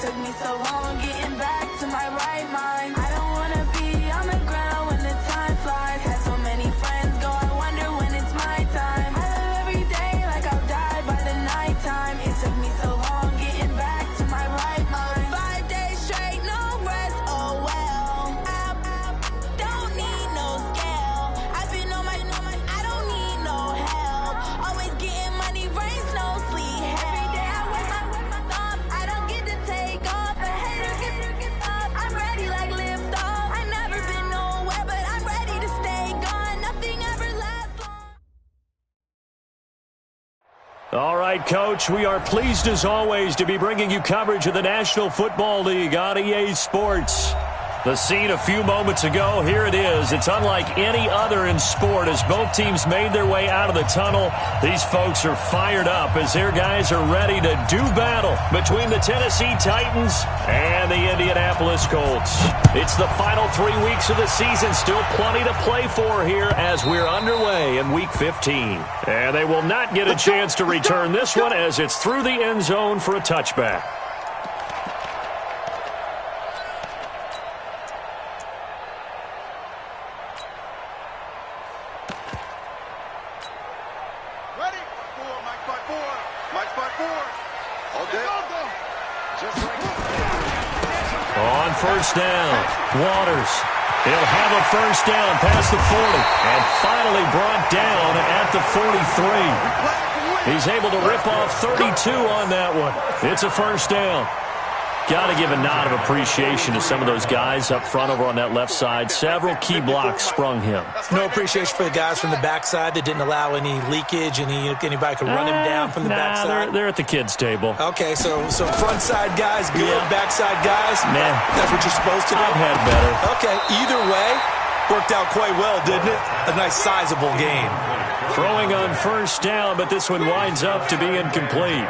took me so long getting back to my right mind. I don't wanna be on the ground when the time flies. Had so many friends go, I wonder when it's my time. I live every day like I'll die by the nighttime. It took me so long getting back to my right mind. 5 days straight, no rest, oh well. I don't need no scale. I've been on my, I don't need no help. Always getting money, rains, no sleep. Every day I work my thumb. I don't get to take off. A hater get up. I'm ready like lift off. I never been nowhere, but I'm ready to stay gone. Nothing ever lasts long. All right, Coach, we are pleased as always to be bringing you coverage of the National Football League on EA Sports. The scene a few moments ago, here it is. It's unlike any other in sport as both teams made their way out of the tunnel. These folks are fired up as their guys are ready to do battle between the Tennessee Titans and the Indianapolis Colts. It's the final 3 weeks of the season. Still plenty to play for here as we're underway in Week 15. And they will not get a chance to return this one as it's through the end zone for a touchback. On first down, Waters. He'll have a first down past the 40 and finally brought down at the 43. He's able to rip off 32 on that one. It's a first down. Got to give a nod of appreciation to some of those guys up front over on that left side. Several key blocks sprung him. No appreciation for the guys from the backside that didn't allow any leakage, anybody could run him down from the backside. They're at the kids' table. Okay, so front side guys good, backside guys, nah. That's what you're supposed to do? I've had better. Okay, either way, worked out quite well, didn't it? A nice sizable gain. Throwing on first down, but this one winds up to be incomplete.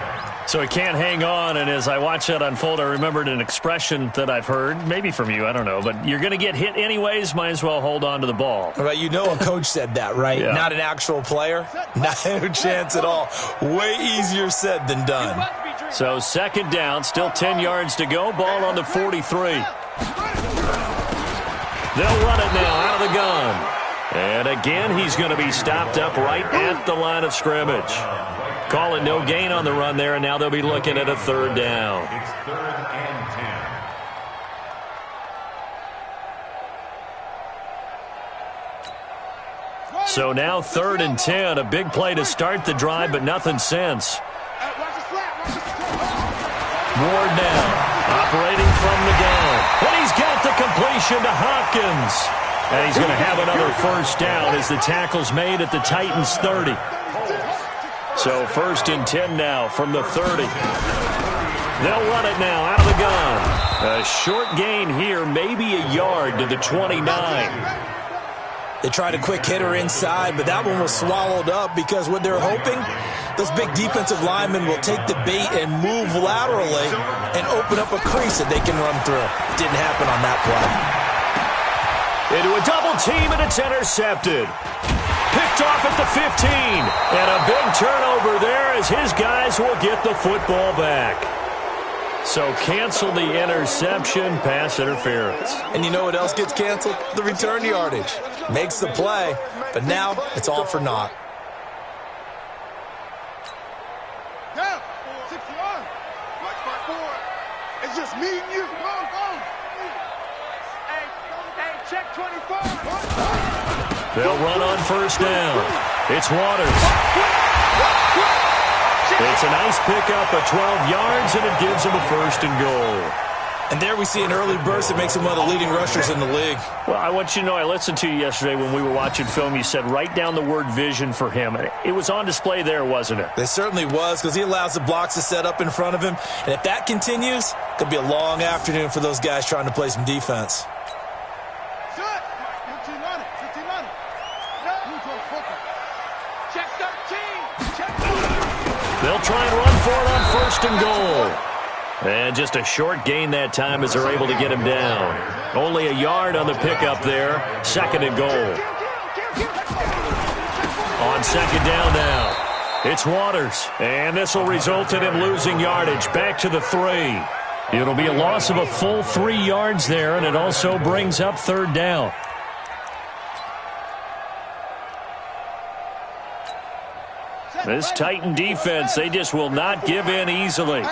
So he can't hang on, and as I watch that unfold, I remembered an expression that I've heard, maybe from you, I don't know, but you're going to get hit anyways, might as well hold on to the ball. Right, you know a coach said that, right? Yeah. Not an actual player? No chance at all. Way easier said than done. So second down, still 10 yards to go, ball on the 43. They'll run it now out of the gun. And again, he's going to be stopped up right at the line of scrimmage. Call it no gain on the run there, and now they'll be looking at a third down. It's 3rd and 10. So now 3rd and 10, a big play to start the drive, but nothing since. Ward now, operating from the gun. And he's got the completion to Hopkins. And he's going to have another first down as the tackle's made at the Titans' 30. So 1st and 10 now from the 30. They'll run it now out of the gun. A short gain here, maybe a yard to the 29. They tried a quick hitter inside, but that one was swallowed up because what they're hoping, those big defensive linemen will take the bait and move laterally and open up a crease that they can run through. Didn't happen on that play. Into a double team, and it's intercepted. Picked off at the 15. And a big turnover there as his guys will get the football back. So cancel the interception, pass interference. And you know what else gets canceled? The return yardage. Makes the play, but now it's all for naught. Yeah, 61. Watch my 4. It's just me and you. Go. Hey, check 24. They'll run on first down. It's Waters. It's a nice pickup of 12 yards, and it gives him a 1st and goal. And there we see an early burst that makes him one of the leading rushers in the league. Well, I want you to know, I listened to you yesterday when we were watching film. You said write down the word vision for him. It was on display there, wasn't it? It certainly was, because he allows the blocks to set up in front of him. And if that continues, it could be a long afternoon for those guys trying to play some defense. They'll try and run for it on 1st and goal. And just a short gain that time as they're able to get him down. Only a yard on the pickup there. 2nd and goal. On 2nd down now, it's Waters. And this will result in him losing yardage. Back to the 3. It'll be a loss of a full 3 yards there, and it also brings up third down. This Titan defense, they just will not give in easily.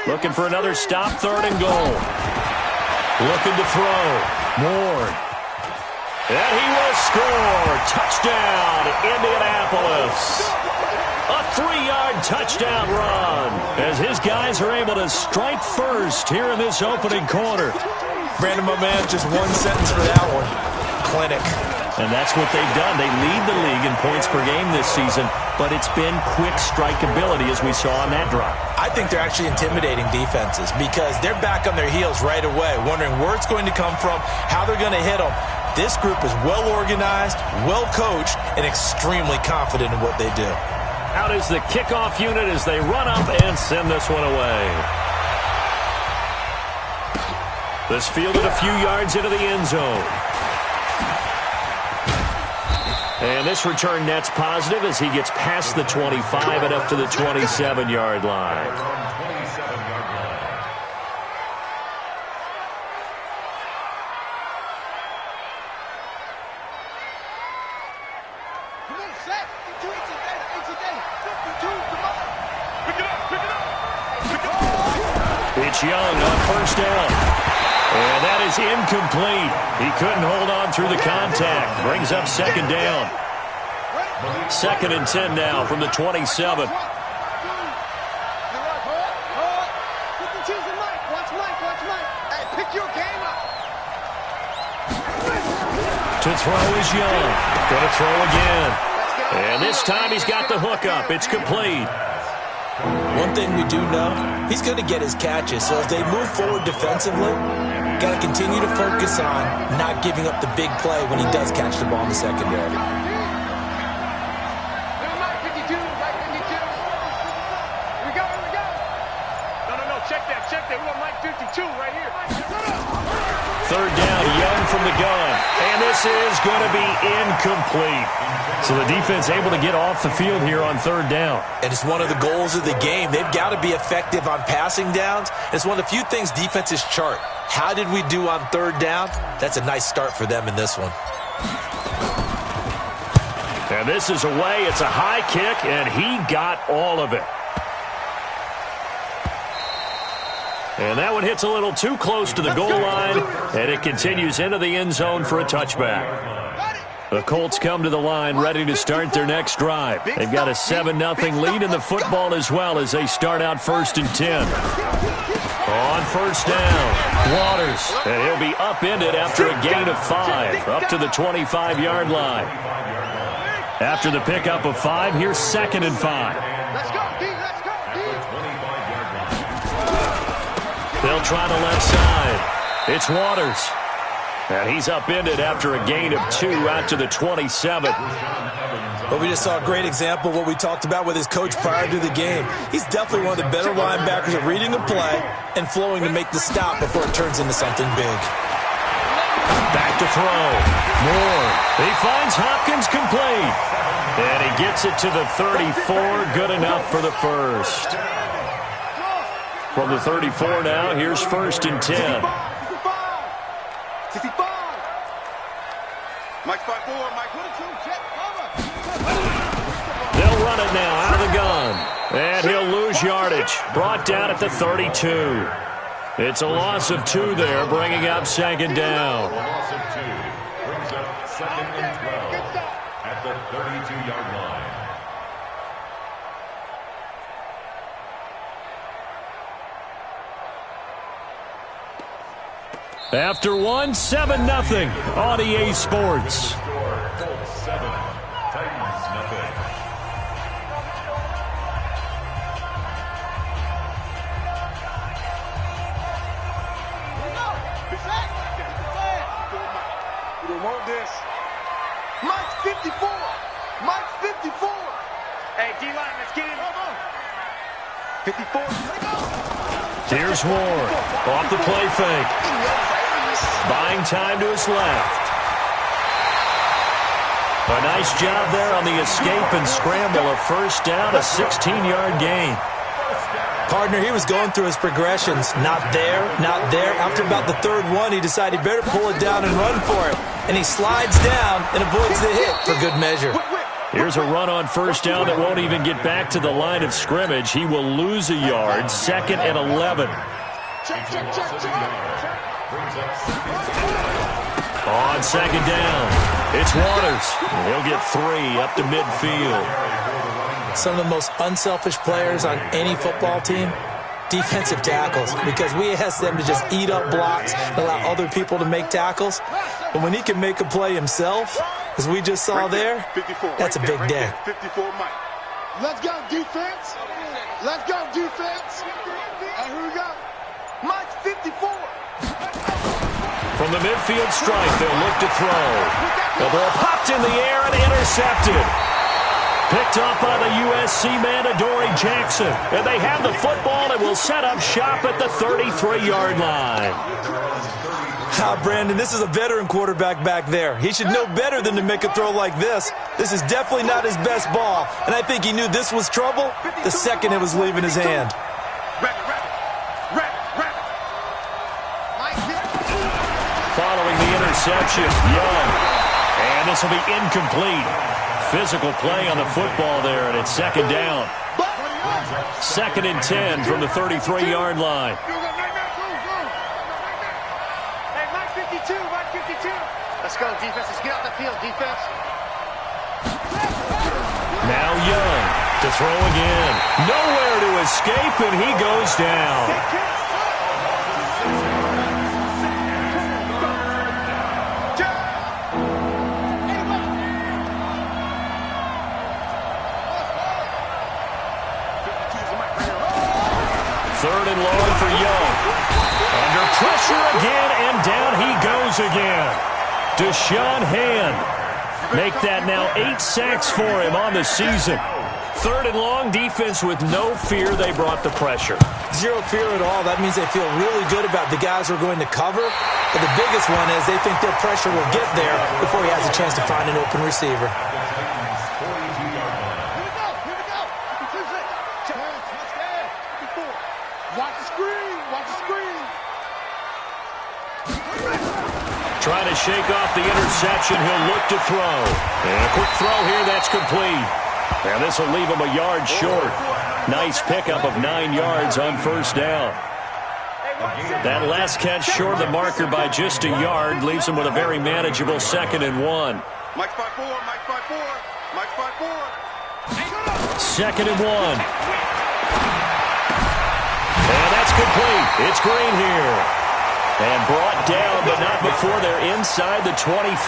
Looking for another stop, third and goal. Looking to throw. Moore. And he will score. Touchdown, Indianapolis. A 3-yard touchdown run as his guys are able to strike first here in this opening quarter. Brandon, my man, just one sentence for that one. Clinic. And that's what they've done. They lead the league in points per game this season, but it's been quick strikeability as we saw on that drive. I think they're actually intimidating defenses because they're back on their heels right away, wondering where it's going to come from, how they're going to hit them. This group is well organized, well coached, and extremely confident in what they do. Out is the kickoff unit as they run up and send this one away. This fielded a few yards into the end zone. And this return net's positive as he gets past the 25 and up to the 27-yard line. It's Young on first down. And that is incomplete. He couldn't hold on through the contact. Brings up second down. 2nd and 10 now from the 27. To throw is Young. Going to throw again. And this time he's got the hook up. It's complete. One thing we do know, he's going to get his catches. So as they move forward defensively, got to continue to focus on not giving up the big play when he does catch the ball in the secondary. Check that. We want Mike 52 right here. Third down, Young from the gun. And this is going to be incomplete. So the defense able to get off the field here on third down. And it's one of the goals of the game. They've got to be effective on passing downs. It's one of the few things defenses chart. How did we do on third down? That's a nice start for them in this one. And this is away. It's a high kick, and he got all of it. And that one hits a little too close to the goal line, and it continues into the end zone for a touchback. The Colts come to the line ready to start their next drive. They've got a 7-0 lead in the football as well as they start out 1st and 10. On first down, Waters, and he'll be upended after a gain of 5, up to the 25-yard line. After the pickup of 5, here's 2nd and 5. Let's go, D. Let's go, D. They'll try the left side. It's Waters. And he's upended after a gain of 2 out to the 27. Well, we just saw a great example of what we talked about with his coach prior to the game. He's definitely one of the better linebackers at reading a play and flowing to make the stop before it turns into something big. Back to throw. Moore. He finds Hopkins complete. And he gets it to the 34. Good enough for the first. From the 34 now, here's 1st and 10. 65. Mike 5-4, Mike 22, check, cover. They'll run it now out of the gun. And he'll lose yardage. Brought down at the 32. It's a loss of 2 there, bringing up 2nd down. A loss of 2 brings up 2nd and 12 at the 32-yard line. After one, 7-0 on EA Sports. Colts 7, Titans nothing. We don't want this. Mike 54. Mike 54. Hey, D-line, let's get in. 54. Here's Ward. Off the play fake. Buying time to his left. A nice job there on the escape and scramble. A first down, a 16-yard gain. Partner, he was going through his progressions. Not there, not there. After about the third one, he decided he better pull it down and run for it. And he slides down and avoids the hit for good measure. Here's a run on first down that won't even get back to the line of scrimmage. He will lose a yard, 2nd and 11. On second down, it's Waters. He'll get 3 up to midfield. Some of the most unselfish players on any football team, defensive tackles, because we ask them to just eat up blocks and allow other people to make tackles. But when he can make a play himself, as we just saw there, that's a big day. 54, Mike. Let's go, defense. Let's go, defense. And here we go. Mike's 54. From the midfield stripe, they'll look to throw. The ball popped in the air and intercepted. Picked up by the USC man, Adoree Jackson. And they have the football and will set up shop at the 33-yard line. Brandon, this is a veteran quarterback back there. He should know better than to make a throw like this. This is definitely not his best ball. And I think he knew this was trouble the second it was leaving his hand. Following the interception, Young. And this will be incomplete. Physical play on the football there, and it's 2nd down. 2nd and 10 from the 33-yard line. Hey, Mike 52, Mike 52. Let's go, defense. Let's get out the field, defense. Now Young to throw again. Nowhere to escape, and he goes down. Third and long for Young. Under pressure again, and down he goes again. Deshaun Hand. Make that now 8 sacks for him on the season. Third and long, defense with no fear. They brought the pressure. Zero fear at all. That means they feel really good about the guys who are going to cover. But the biggest one is they think their pressure will get there before he has a chance to find an open receiver. Trying to shake off the interception. He'll look to throw. And a quick throw here. That's complete. And this will leave him a yard short. Nice pickup of 9 yards on first down. That last catch short of the marker by just a yard leaves him with a very manageable 2nd and 1. Mike's 5-4, Mike's 5-4, Mike's 5-4. 2nd and 1. And that's complete. It's Green here. And brought down, but not before they're inside the 25.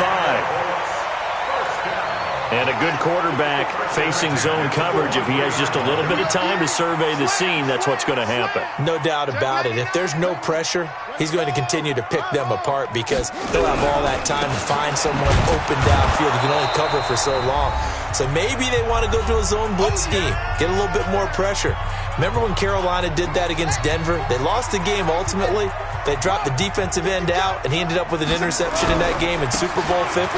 And a good quarterback facing zone coverage. If he has just a little bit of time to survey the scene, that's what's going to happen. No doubt about it. If there's no pressure, he's going to continue to pick them apart because he'll have all that time to find someone open downfield. He can only cover for so long. So maybe they want to go to a zone blitz scheme, get a little bit more pressure. Remember when Carolina did that against Denver? They lost the game ultimately. They dropped the defensive end out, and he ended up with an interception in that game in Super Bowl 50.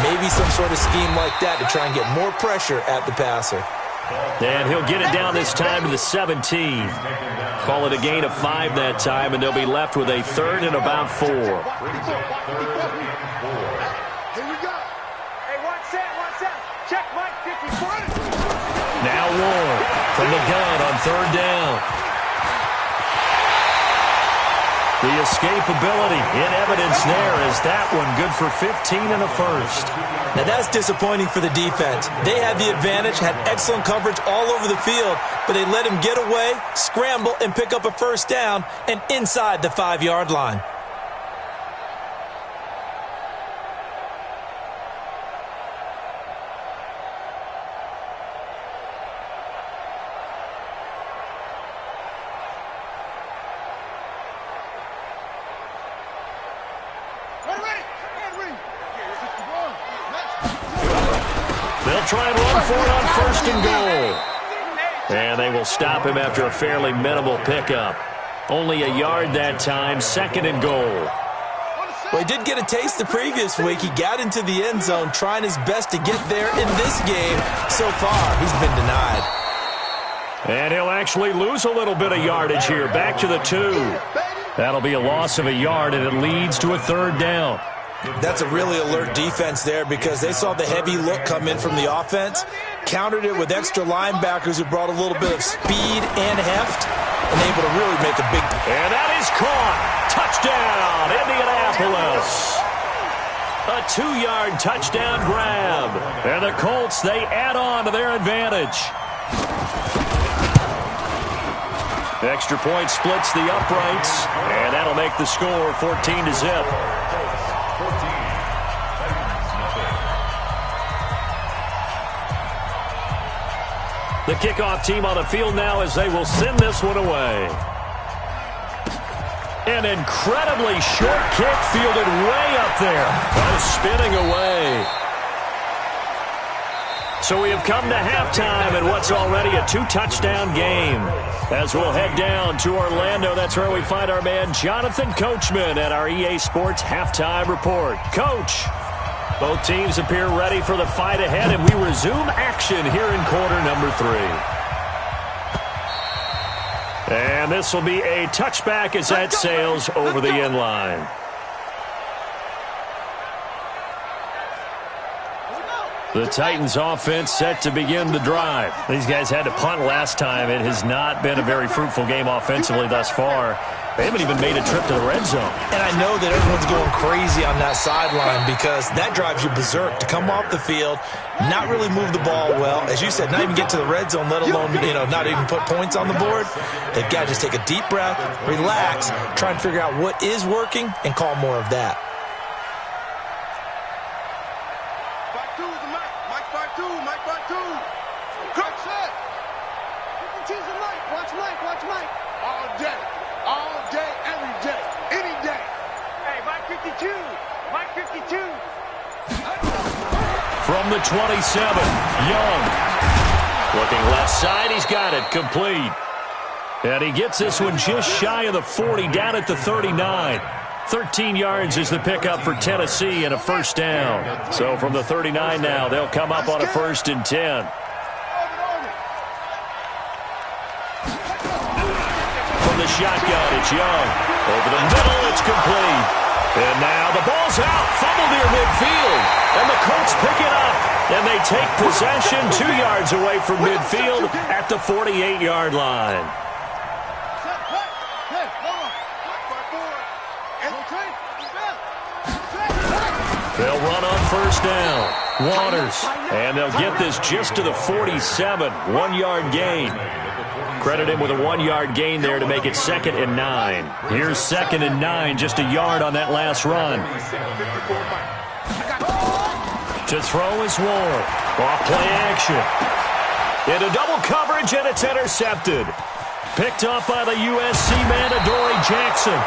Maybe some sort of scheme like that to try and get more pressure at the passer. And he'll get it down this time to the 17. Call it a gain of 5 that time, and they'll be left with a 3rd and about 4. Here we go. Hey, one set. Check Mike 54. Now Warren from the gun on 3rd down. The escapability in evidence there is that one good for 15 and a first. Now that's disappointing for the defense. They had the advantage, had excellent coverage all over the field, but they let him get away, scramble, and pick up a first down and inside the 5-yard line. They'll try and run for it on 1st and goal. And they will stop him after a fairly minimal pickup. Only a yard that time, 2nd and goal. Well, he did get a taste the previous week. He got into the end zone trying his best to get there in this game. So far, he's been denied. And he'll actually lose a little bit of yardage here. Back to the 2. That'll be a loss of a yard, and it leads to a 3rd down. That's a really alert defense there because they saw the heavy look come in from the offense, countered it with extra linebackers who brought a little bit of speed and heft, and able to really make a big... And that is caught. Touchdown, Indianapolis. A 2-yard touchdown grab. And the Colts, they add on to their advantage. Extra point splits the uprights, and that'll make the score 14-0. The kickoff team on the field now as they will send this one away. An incredibly short kick fielded way up there. Spinning away. So we have come to halftime in what's already a 2-touchdown game. As we'll head down to Orlando, that's where we find our man Jonathan Coachman at our EA Sports Halftime Report. Coach, both teams appear ready for the fight ahead, and we resume action here in quarter number 3. And this will be a touchback as that sails over the end line. The Titans offense set to begin the drive. These guys had to punt last time. It has not been a very fruitful game offensively thus far. They haven't even made a trip to the red zone. And I know that everyone's going crazy on that sideline because that drives you berserk to come off the field, not really move the ball well. As you said, not even get to the red zone, let alone, not even put points on the board. They've got to just take a deep breath, relax, try and figure out what is working, and call more of that. From the 27, Young. Looking left side, he's got it, complete. And he gets this one just shy of the 40, down at the 39. 13 yards is the pickup for Tennessee and a 1st down. So from the 39 now, they'll come up on a 1st and 10. From the shotgun, it's Young. Over the middle, it's complete. And now the ball's out, fumbled near midfield, and the Colts pick it up, and they take possession 2 yards away from midfield at the 48-yard line. They'll run on 1st down. Waters, and they'll get this just to the 47, 1-yard gain. Credit him with a 1-yard gain there to make it 2nd and 9. Here's 2nd and 9, just a yard on that last run. To throw is Ward. Off play action. Into double coverage, and it's intercepted. Picked up by the USC man, Adoree Jackson.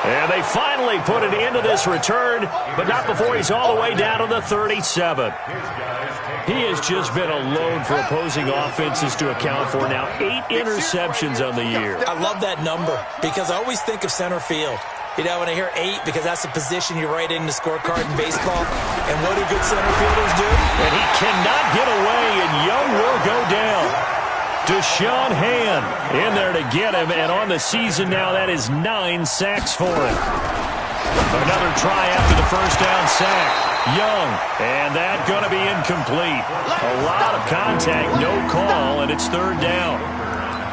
And they finally put an end to this return, but not before he's all the way down to the 37. He has just been a load for opposing offenses to account for now. 8 interceptions on the year. I love that number because I always think of center field. When I hear 8, because that's the position you write in the scorecard in baseball. And what do good center fielders do? And he cannot get away, and Young will go down. Deshaun Hand in there to get him, and on the season now, that is 9 sacks for him. Another try after the 1st down sack. Young, and that going to be incomplete. A lot of contact, no call, and it's 3rd down.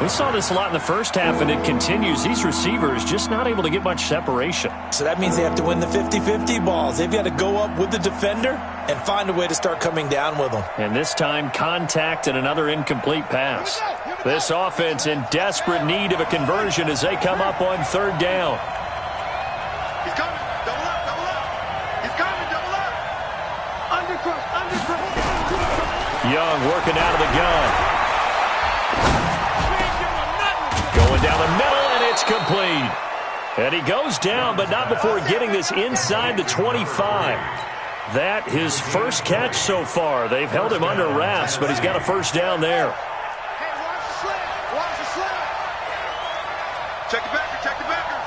We saw this a lot in the first half, and it continues. These receivers just not able to get much separation. So that means they have to win the 50-50 balls. They've got to go up with the defender and find a way to start coming down with them. And this time, contact and another incomplete pass. This offense in desperate need of a conversion as they come up on 3rd down. He's coming. Double up, double up. He's coming, double up. Undercross, undercross. Young working out of the gun. Going down the middle, and it's complete. And he goes down, but not before getting this inside the 25. That his first catch so far. They've held him under wraps, but he's got a 1st down there. Hey, watch the slip. Watch the slip. Check the backer, check the backer.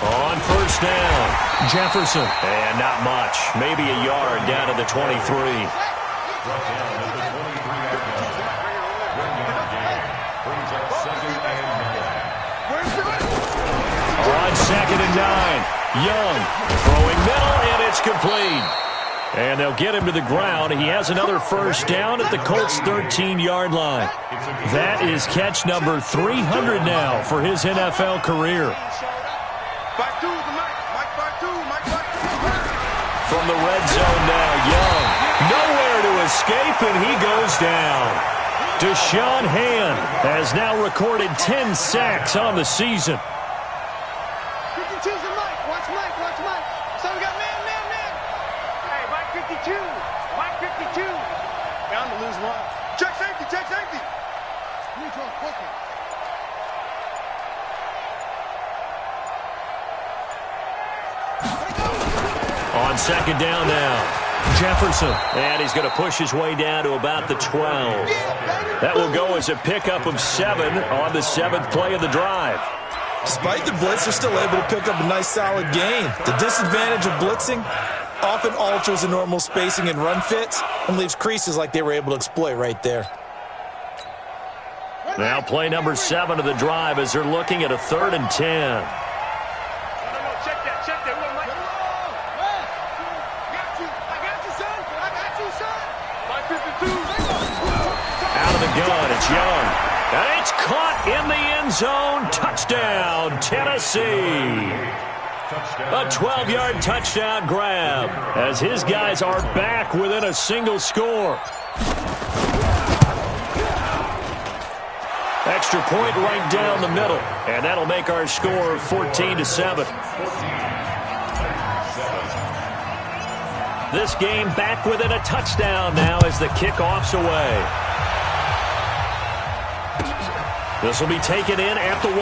On 1st down, Jefferson. And not much. Maybe a yard down to the 23. Brought down at the 23-yard line. 1-yard gain. Brings up 2nd and 9. On 2nd and 9. Young throwing middle, and it's complete. And they'll get him to the ground. He has another first down at the Colts' 13-yard line. That is catch number 300 now for his NFL career. From the red zone now, Young. Nowhere to escape, and he goes down. Deshaun Hand has now recorded 10 sacks on the season. Watch Mike. So we got man. Hey, Mike 52. Mike 52. Bound to lose one. Check safety. Neutral, quickly. On 2nd down now, Jefferson. And he's going to push his way down to about the 12. That will go as a pickup of 7 on the 7th play of the drive. Despite the blitz, they're still able to pick up a nice solid gain. The disadvantage of blitzing often alters the normal spacing and run fits and leaves creases like they were able to exploit right there. Now play number 7 of the drive as they're looking at a 3rd and 10. Check that. Out of the gun, it's Young. And it's caught in the end zone. Touchdown, Tennessee. A 12-yard touchdown grab as his guys are back within a single score. Extra point right down the middle, and that'll make our score 14-7. This game back within a touchdown now as the kickoff's away. This will be taken in at the 1.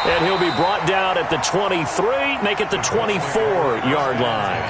And he'll be brought down at the 23, make it the 24-yard line.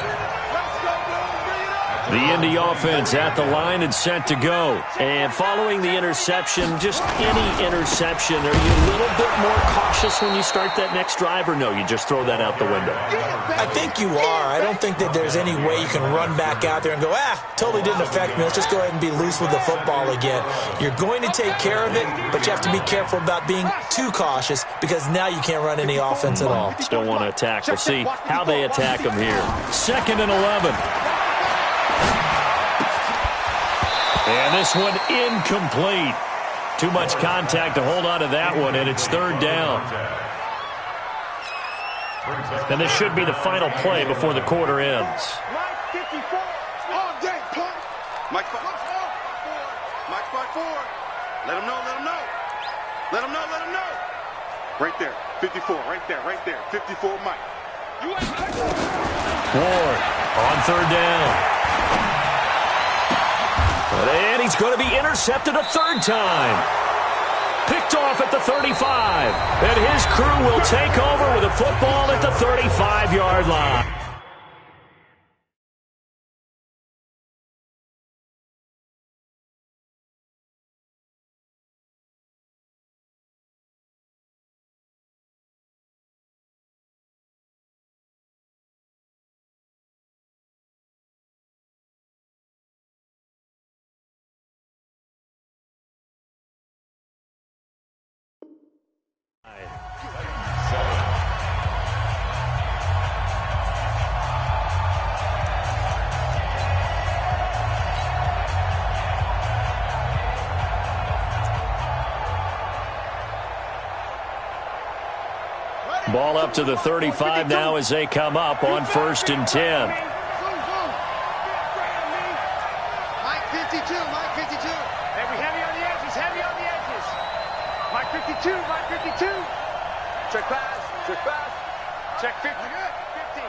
The Indy offense at the line and set to go. And following the interception, just any interception, are you a little bit more cautious when you start that next drive, or no, you just throw that out the window? I think you are. I don't think that there's any way you can run back out there and go, totally didn't affect me. Let's just go ahead and be loose with the football again. You're going to take care of it, but you have to be careful about being too cautious because now you can't run any offense at all. Still want to attack. We'll see how they attack them here. 2nd and 11. And this one incomplete. Too much contact to hold on to that one, and it's 3rd down. And this should be the final play before the quarter ends. Mike 54. All day, punt. Mike 4. Let him know. Right there. 54. Right there. 54, Mike. Ward on 3rd down. And he's going to be intercepted a 3rd time. Picked off at the 35. And his crew will take over with a football at the 35-yard line. Ball up to the 35 now as they come up on 1st and 10. Mike 52. Hey, we heavy on the edges. Mike 52. Check pass. Check 50. 50.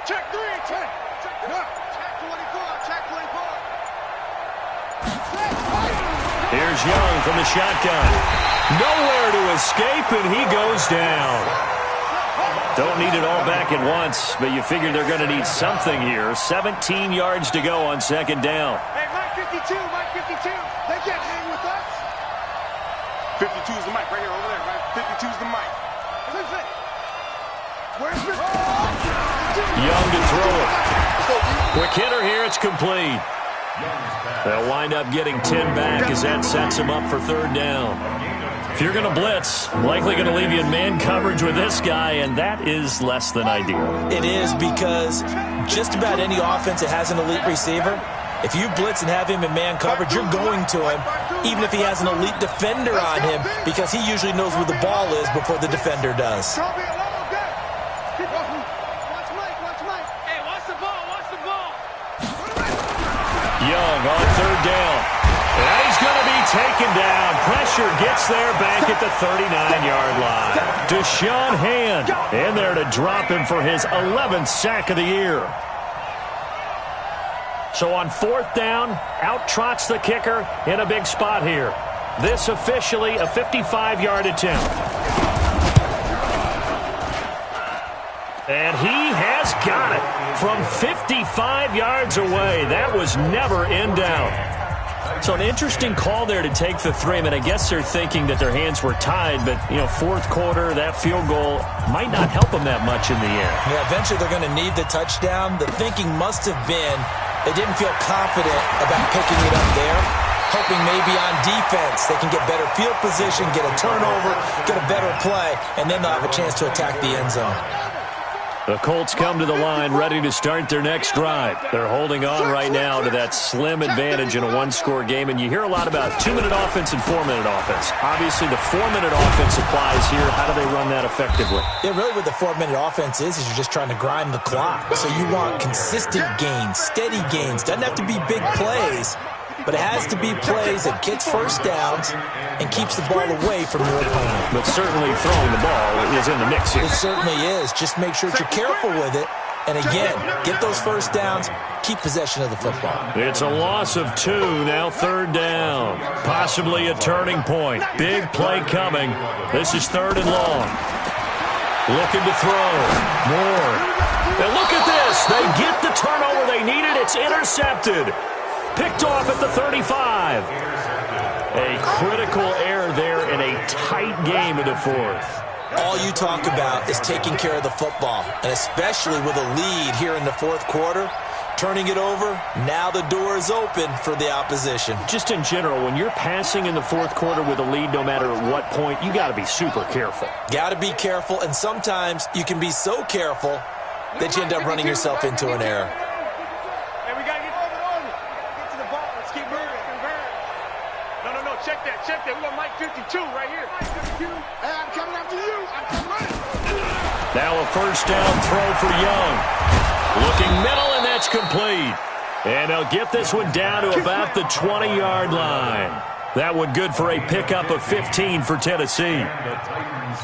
Check 3. Check 24. Here's Young from the shotgun. Nowhere to escape, and he goes down. Don't need it all back at once, but you figure they're going to need something here. 17 yards to go on 2nd down. Hey, Mike 52. They can't hang with us. 52 is the mic right here, over there, right? 52 is the mic. Young to throw it. Quick hitter here. It's complete. They'll wind up getting 10 back as that sets them up for third down. If you're going to blitz, likely going to leave you in man coverage with this guy, and that is less than ideal. It is, because just about any offense that has an elite receiver, if you blitz and have him in man coverage, you're going to him, even if he has an elite defender on him, because he usually knows where the ball is before the defender does. Young on third down. And he's going to be taken down. Pressure gets there back at the 39-yard line. Deshaun Hand in there to drop him for his 11th sack of the year. So on fourth down, out trots the kicker in a big spot here. This officially a 55-yard attempt. And he has got it from 55 yards away. That was never in doubt. So an interesting call there to take the three. I mean, I guess they're thinking that their hands were tied, but, you know, fourth quarter, that field goal might not help them that much in the air. Yeah, eventually they're going to need the touchdown. The thinking must have been they didn't feel confident about picking it up there, hoping maybe on defense they can get better field position, get a turnover, get a better play, and then they'll have a chance to attack the end zone. The Colts come to the line ready to start their next drive. They're holding on right now to that slim advantage in a one-score game, and you hear a lot about 2-minute offense and 4-minute offense. Obviously, the 4-minute offense applies here. How do they run that effectively? Yeah, really what the 4-minute offense is you're just trying to grind the clock. So you want consistent gains, steady gains. Doesn't have to be big plays, but it has to be plays that gets first downs and keeps the ball away from your opponent. But certainly throwing the ball is in the mix here. It certainly is. Just make sure that you're careful with it. And again, get those first downs, keep possession of the football. It's a loss of 2, now third down. Possibly a turning point. Big play coming. This is third and long. Looking to throw. More. And look at this. They get the turnover they needed. It's intercepted. Picked off at the 35. A critical error there in a tight game in the fourth. All you talk about is taking care of the football, and especially with a lead here in the fourth quarter, turning it over, now the door is open for the opposition. Just in general, when you're passing in the fourth quarter with a lead, no matter at what point, you got to be super careful. Got to be careful, and sometimes you can be so careful that you end up running yourself into an error. Check that. We got Mike 52 right here. Mike 52. Hey, I'm coming after you. I'm coming. Now a first down throw for Young. Looking middle, and that's complete. And they'll get this one down to about the 20-yard line. That one good for a pickup of 15 for Tennessee.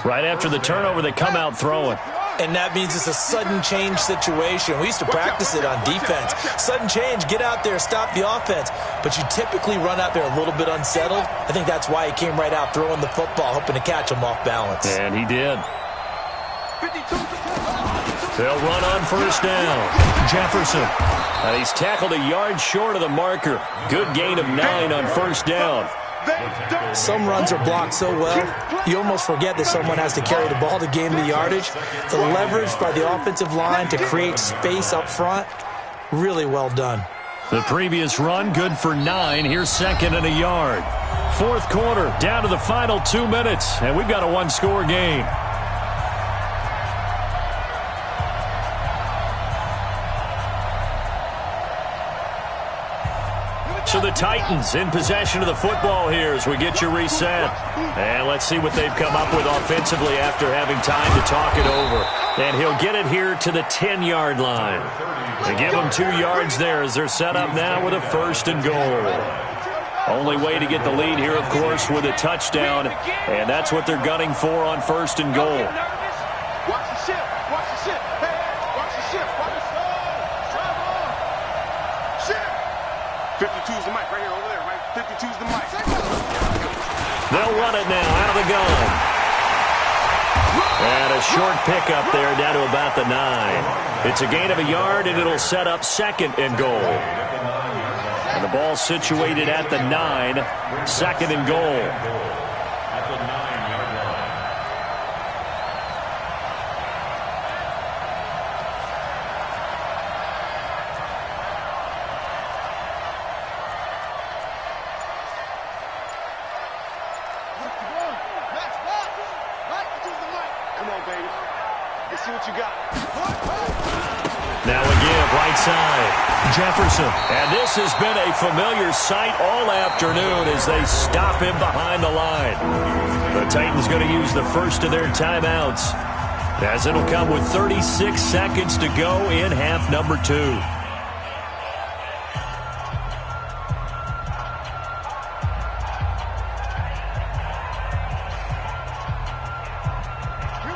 Right after the turnover, they come out throwing. And that means it's a sudden change situation. We used to practice it on defense. Sudden change, get out there, stop the offense. But you typically run out there a little bit unsettled. I think that's why he came right out throwing the football, hoping to catch him off balance. And he did. They'll run on first down. Jefferson. He's tackled a yard short of the marker. Good gain of 9 on first down. Some runs are blocked so well, you almost forget that someone has to carry the ball to gain the yardage. The leverage by the offensive line to create space up front, really well done. The previous run, good for 9. Here's second and a yard. Fourth quarter, down to the final 2 minutes, and we've got a one-score game. So the Titans in possession of the football here as we get you reset. And let's see what they've come up with offensively after having time to talk it over. And he'll get it here to the 10-yard line. They give them 2 yards there as they're set up now with a first and goal. Only way to get the lead here, of course, with a touchdown. And that's what they're gunning for on first and goal. Watch the ship. Watch the ship. Hey, watch the ship. Watch the ship. 52's the mic right here over there, right? 52's the mic. They'll run it now out of the gun. And a short pickup there down to about the 9. It's a gain of a yard, and it'll set up second and goal. And the ball situated at the 9, second and goal. see what you got. Now a give, right side. Jefferson. And this has been a familiar sight all afternoon as they stop him behind the line. The Titans going to use the first of their timeouts, as it'll come with 36 seconds to go in half number 2.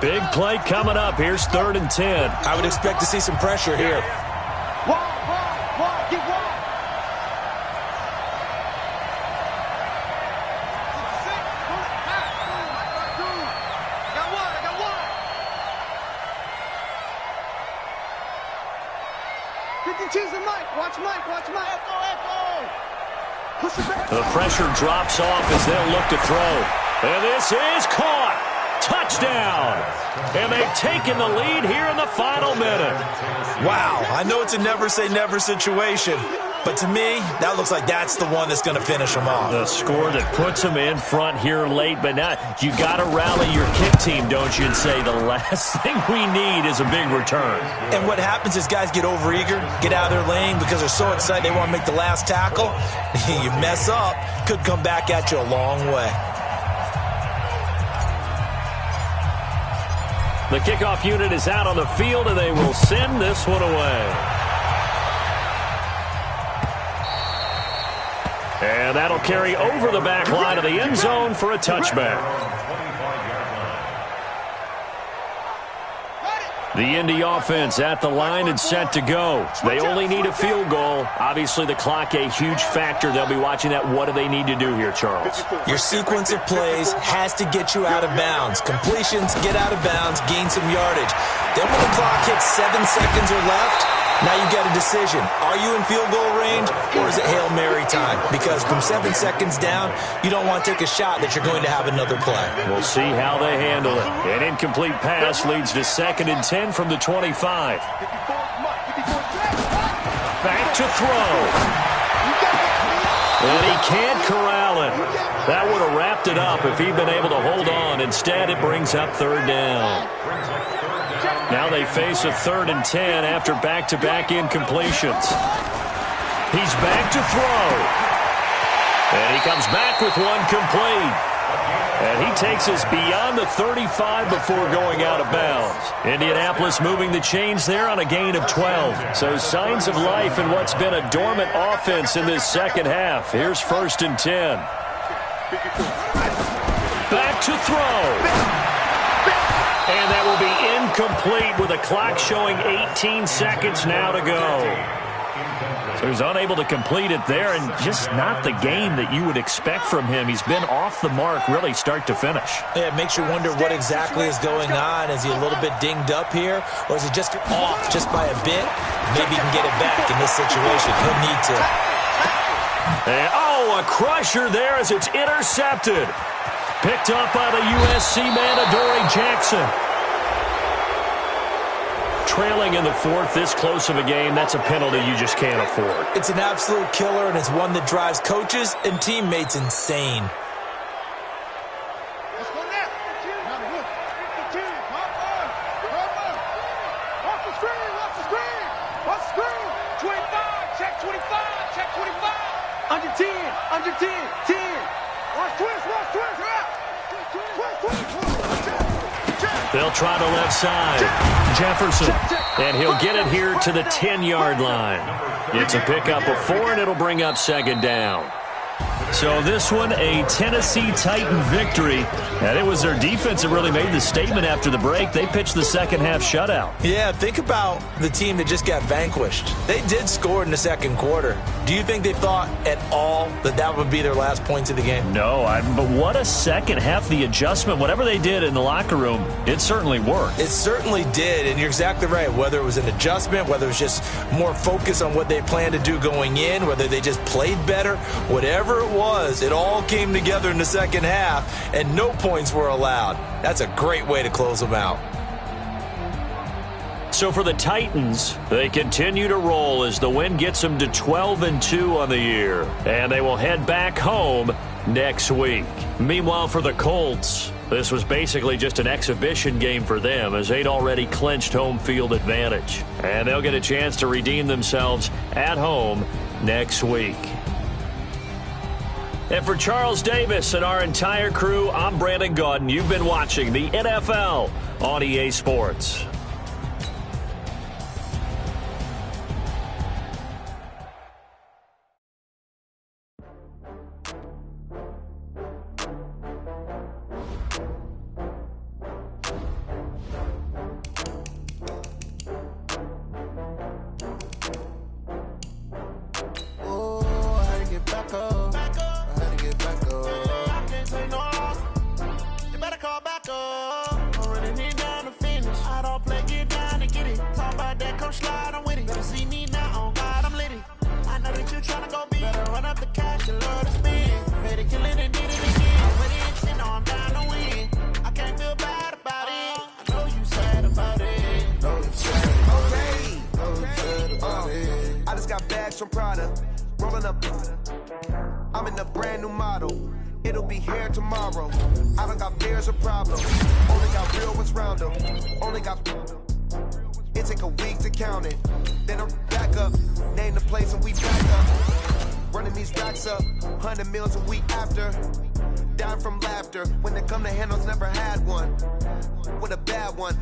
Big play coming up. Here's 3rd and 10. I would expect to see some pressure here. Wide, get wide. I got one. 52's the Mike. Watch Mike. Echo. Push it back. The pressure drops off as they'll look to throw. And this is caught. Touchdown! And they've taken the lead here in the final minute. Wow, I know it's a never-say-never situation, but to me, that looks like that's the one that's going to finish them off. The score that puts them in front here late, but now you got to rally your kick team, don't you, and say the last thing we need is a big return. And what happens is guys get overeager, get out of their lane because they're so excited they want to make the last tackle. You mess up, could come back at you a long way. The kickoff unit is out on the field, and they will send this one away. And that'll carry over the back line of the end zone for a touchback. The Indy offense at the line and set to go. They only need a field goal. Obviously, the clock a huge factor. They'll be watching that. What do they need to do here, Charles? Your sequence of plays has to get you out of bounds. Completions, get out of bounds, gain some yardage. Then when the clock hits 7 seconds or left, now you got a decision. Are you in field goal range, or is it Hail Mary time? Because from 7 seconds down, you don't want to take a shot that you're going to have another play. We'll see how they handle it. An incomplete pass leads to 2nd and 10 from the 25. Back to throw. And he can't corral it. That would have wrapped it up if he'd been able to hold on. Instead, it brings up 3rd down. Now they face a 3rd and 10 after back-to-back incompletions. He's back to throw. And he comes back with one complete. And he takes us beyond the 35 before going out of bounds. Indianapolis moving the chains there on a gain of 12. So signs of life in what's been a dormant offense in this second half. Here's 1st and 10. Back to throw. And that will be incomplete with a clock showing 18 seconds now to go. So he's unable to complete it there, and just not the game that you would expect from him. He's been off the mark really start to finish. Yeah, it makes you wonder what exactly is going on. Is he a little bit dinged up here, or is he just off just by a bit? Maybe he can get it back in this situation. He'll need to. And, a crusher there as it's intercepted. Picked up by the USC man, Adoree Jackson. Trailing in the 4th, this close of a game, that's a penalty you just can't afford. It's an absolute killer, and it's one that drives coaches and teammates insane. Let's go now. 52. Off the screen. Off the screen. 25. Check 25. Check 25. Under 10. Under 10. 10. Watch twist. They'll try the left side. Jefferson. And he'll get it here to the 10-yard line. It's a pickup of 4, and it'll bring up 2nd down. So this one, a Tennessee Titan victory. And it was their defense that really made the statement after the break. They pitched the second-half shutout. Yeah, think about the team that just got vanquished. They did score in the 2nd quarter. Do you think they thought at all that that would be their last points of the game? No, but what a second half. The adjustment, whatever they did in the locker room, it certainly worked. It certainly did, and you're exactly right. Whether it was an adjustment, whether it was just more focus on what they planned to do going in, whether they just played better, whatever it was, it all came together in the second half, and no points were allowed. That's a great way to close them out. So for the Titans, they continue to roll as the win gets them to 12-2 on the year. And they will head back home next week. Meanwhile, for the Colts, This was basically just an exhibition game for them as they'd already clinched home field advantage. And they'll get a chance to redeem themselves at home next week. And for Charles Davis and our entire crew, I'm Brandon Gaudin. You've been watching the NFL on EA Sports. I'm in a brand new model. It'll be here tomorrow. I don't got fears or problems. Only got real ones round them. Only got. It take a week to count it. Then I'm back up. Name the place and we back up. Running these racks up. 100 meals a week after. Down from laughter. When they come to handles, never had one. With a bad one.